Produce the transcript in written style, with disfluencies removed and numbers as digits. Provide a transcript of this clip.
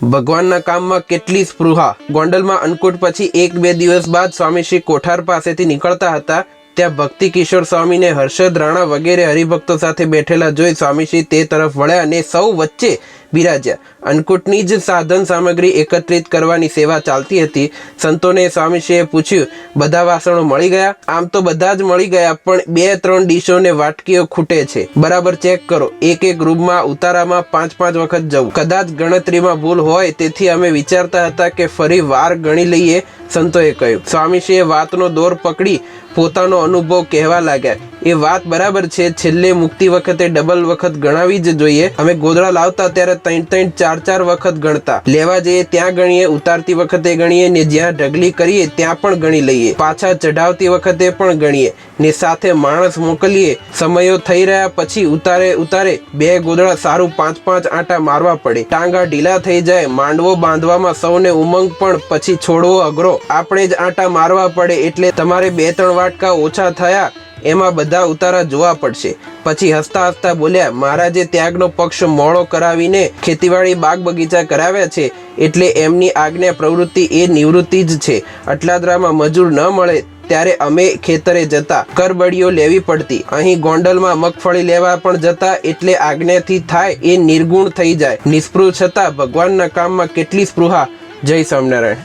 ભગવાનના કામમાં કેટલી સ્પૃહા। ગોંડલમાં અન્નકૂટ પછી 1-2 દિવસ બાદ સ્વામી શ્રી કોઠાર પાસેથી નીકળતા હતા ત્યાં ભક્તિ કિશોર સ્વામીને હર્ષદ રાણા વગેરે હરિભક્તો સાથે બેઠેલા જોઈ સ્વામીશ્રી તે તરફ વળ્યા અને સૌ વચ્ચે બિરાજ્યા। અન્નકૂટની જ સાધન સામગ્રી એકત્રિત કરવાની સેવા ચાલતી હતી। સંતોને સ્વામીશ્રીએ પૂછ્યું, બધા વાસણો મળી ગયા? આમ તો બધા જ મળી ગયા, પણ 2-3 ડીશોને વાટકીઓ ખૂટે છે, બરાબર ચેક કરો। એક રૂમમાં ઉતારામાં 5-5 વખત જવું, કદાચ ગણતરીમાં ભૂલ હોય, તેથી અમે વિચારતા હતા કે ફરી વાર ગણી લઈએ, સંતોએ કહ્યું। સ્વામીશ્રીએ વાતનો દોર પકડી પોતાનો અનુભવ કહેવા લાગ્યા, એ વાત બરાબર છે, છેલ્લે મુક્તિ વખતે ડબલ વખત ગણાવી જ જોઈએ। અમે ગોદડા લાવતા ત્યારે 3-3, 4-4 વખત ગણતા, લેવા જઈએ ત્યાં ગણીએ, ઉતારતી વખતે ગણીએ ને જ્યાં ઢગલી કરીએ ત્યાં પણ ગણી લઈએ, પાછા ચઢાવતી વખતે પણ ગણીએ ને સાથે માણસ મોકલીએ। સમયો થઈ રહ્યા પછી ઉતારે 2 ગોદડા સારું 5-5 આંટા મારવા પડે, ટાંગા ઢીલા થઈ જાય, માંડવો બાંધવામાં સૌને ઉમંગ પણ પછી છોડવો અઘરો, આપણે જ આંટા મારવા પડે, એટલે તમારે 2-3 વાટકા ઓછા થયા એમાં બધા ઉતારા જોવા પડશે। પછી હસતા હસતા બોલ્યા, મહારાજે ત્યાગનો પક્ષ મોડો કરાવીને ખેતીવાડી બાગ બગીચા કરાવ્યા છે, એટલે એમની આજ્ઞા પ્રવૃત્તિ એ નિવૃત્તિ જ છે। અટલાદરામાં મજૂર ન મળે ત્યારે અમે ખેતરે જતા, કરબડીઓ લેવી પડતી, અહીં ગોંડલમાં મગફળી લેવા પણ જતા, એટલે આજ્ઞાથી થાય એ નિર્ગુણ થઈ જાય, નિસ્પૃહ છતાં ભગવાનના કામમાં કેટલી સ્પૃહા। જય સ્વામિનારાયણ।